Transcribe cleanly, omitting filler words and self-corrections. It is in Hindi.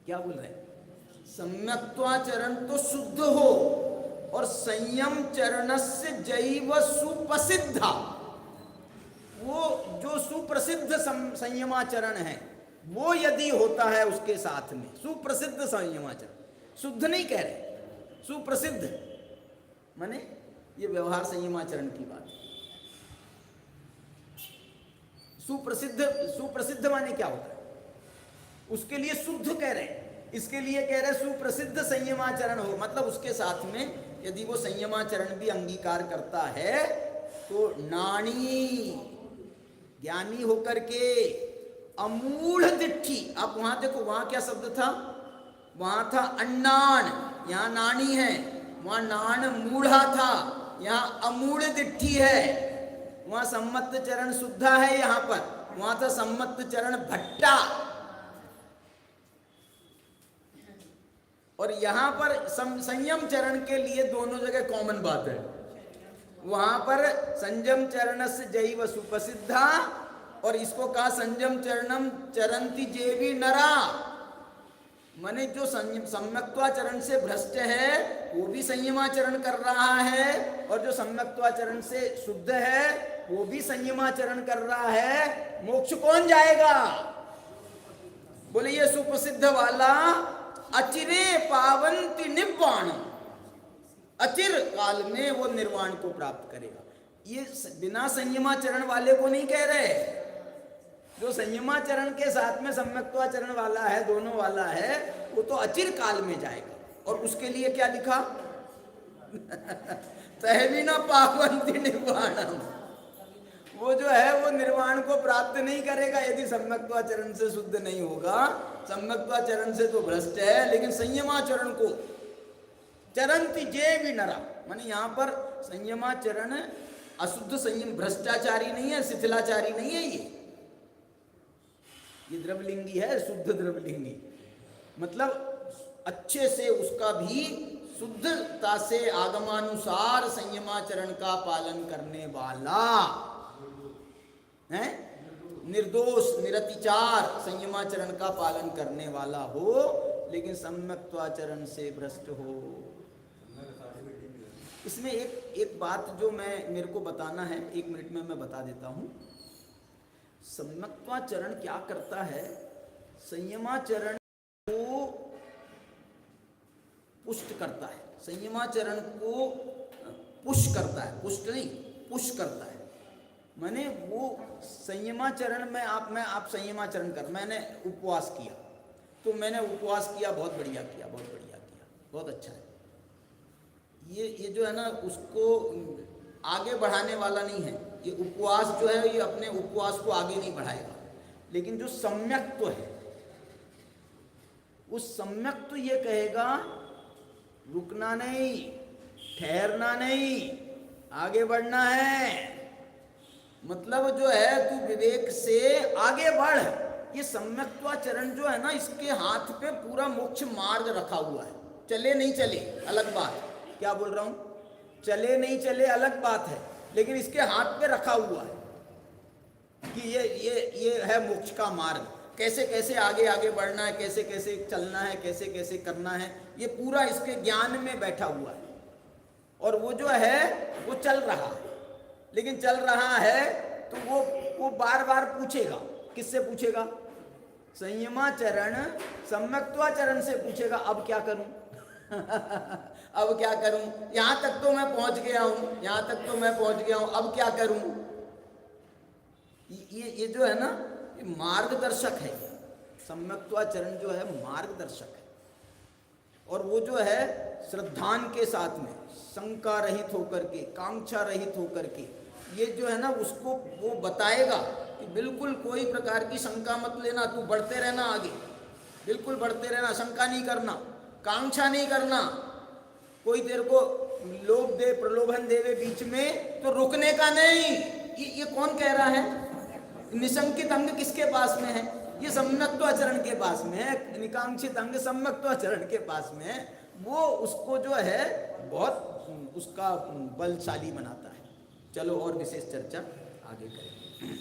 क्या बोल रहे हैं? सम्यक्त्वाचरण तो शुद्ध हो, और संयम चरणस्य जैव सुप्रसिद्धा, वो जो सुप्रसिद्ध संयमाचरण है वो यदि होता है उसके साथ में, सुप्रसिद्ध संयमाचरण, शुद्ध नहीं कह रहे, सुप्रसिद्ध माने ये व्यवहार संयमाचरण की बात है। सुप्रसिद्ध, सुप्रसिद्ध माने क्या होता है? उसके लिए शुद्ध कह रहे हैं, इसके लिए कह रहे सुप्रसिद्ध संयमाचरण हो, मतलब उसके साथ में यदि वो संयमाचरण भी अंगीकार करता है तो नाणी, ज्ञानी होकर के, अमूढ़ दिट्ठी। आप वहां देखो, वहां क्या शब्द था? वहां था अन्नान, यहाँ नाणी है, वहां नान मूढ़ा था, यहाँ अमूढ़ दिट्ठी है। वहां सम्मत चरण शुद्धा है, यहाँ पर वहां था सम्मत चरण भट्टा, और यहां पर संयम चरण के लिए दोनों जगह कॉमन बात है। वहां पर संयम चरण से जैव सुप्रसिद्धा, और इसको कहा संयम चरणम चरंती जेवी नरा, माने जो सम्यक्त्वाचरण से भ्रष्ट है वो भी संयमाचरण कर रहा है, और जो सम्यक्त्वाचरण से शुद्ध है वो भी संयमाचरण कर रहा है। मोक्ष कौन जाएगा? बोले ये सुप्रसिद्ध वाला अचिरे पावंति निर्वाण, अचिर काल में वो निर्वाण को प्राप्त करेगा। ये बिना संयमाचरण वाले को नहीं कह रहे, जो संयमाचरण के साथ में सम्यक्त्वाचरण वाला है, दोनों वाला है, वो तो अचिर काल में जाएगा। और उसके लिए क्या लिखा? तहवीना पावंति निर्वाणम, वो जो है वो निर्वाण को प्राप्त नहीं करेगा यदि सम्यक्त्वाचरण से शुद्ध नहीं होगा। सम्यक्त्वाचरण से तो भ्रष्ट है, लेकिन संयमाचरण को चरंती जेवी नरा, माने यहाँ पर संयमाचरण अशुद्ध संयम, भ्रष्टाचारी नहीं है, शिथिलाचारी नहीं है, ये द्रवलिंगी है, शुद्ध द्रवलिंगी, मतलब अच्छे से उसका भी शुद्धता से आगमानुसार संयमाचरण का पालन करने वाला है, निर्दोष निरतिचार संयमाचरण का पालन करने वाला हो, लेकिन सम्यक्त्वाचरण से भ्रष्ट हो। इसमें एक बात जो मेरे को बताना है, 1 मिनट में मैं बता देता हूँ। सम्यक्त्वाचरण क्या करता है? संयमाचरण को पुष्ट करता है, संयमाचरण को पुश करता है, पुष्ट नहीं पुश करता है। मैंने वो संयमाचरण में आप संयमाचरण कर, मैंने उपवास किया, तो मैंने उपवास किया, बहुत बढ़िया किया, बहुत बढ़िया किया, बहुत अच्छा है। ये जो है ना, उसको आगे बढ़ाने वाला नहीं है। ये उपवास जो है, ये अपने उपवास को आगे नहीं बढ़ाएगा। लेकिन जो सम्यक्त्व है, उस सम्यक्त्व ये कहेगा रुकना नहीं, ठहरना नहीं, आगे बढ़ना है। मतलब जो है तू विवेक से आगे बढ़। ये सम्यक्त्वाचरण जो है ना, इसके हाथ पे पूरा मोक्ष मार्ग रखा हुआ है। चले नहीं चले अलग बात, क्या बोल रहा हूं, चले नहीं चले अलग बात है, लेकिन इसके हाथ पे रखा हुआ है कि ये है मोक्ष का मार्ग। कैसे कैसे आगे आगे बढ़ना है, कैसे कैसे चलना है, कैसे कैसे करना है, ये पूरा इसके ज्ञान में बैठा हुआ है। और वो जो है वो चल रहा है, लेकिन चल रहा है तो वो बार बार पूछेगा। किससे पूछेगा? संयमाचरण सम्यक्त्वाचरण से पूछेगा, अब क्या करूं? अब क्या करूं? यहां तक तो मैं पहुंच गया हूं, यहां तक तो मैं पहुंच गया हूं, अब क्या करूं? ये जो है ना, ये मार्गदर्शक है। सम्यक्त्वाचरण जो है मार्गदर्शक है, और वो जो है श्रद्धान के साथ में शंका रहित होकर के, कांक्षा रहित होकर के, ये जो है ना उसको वो बताएगा कि बिल्कुल कोई प्रकार की शंका मत लेना, तू बढ़ते रहना आगे, बिल्कुल बढ़ते रहना, शंका नहीं करना, कांक्षा नहीं करना। कोई तेरे को लोभ दे, प्रलोभन देवे बीच में, तो रुकने का नहीं। ये कौन कह रहा है? निशंकित अंग किसके पास में है? ये सम्यक्त्वाचरण के पास में है। निकांक्षित अंग सम्यक्त्वाचरण के पास में है। वो उसको जो है बहुत उसका बलशाली बनाता है। चलो और विशेष चर्चा आगे करेंगे।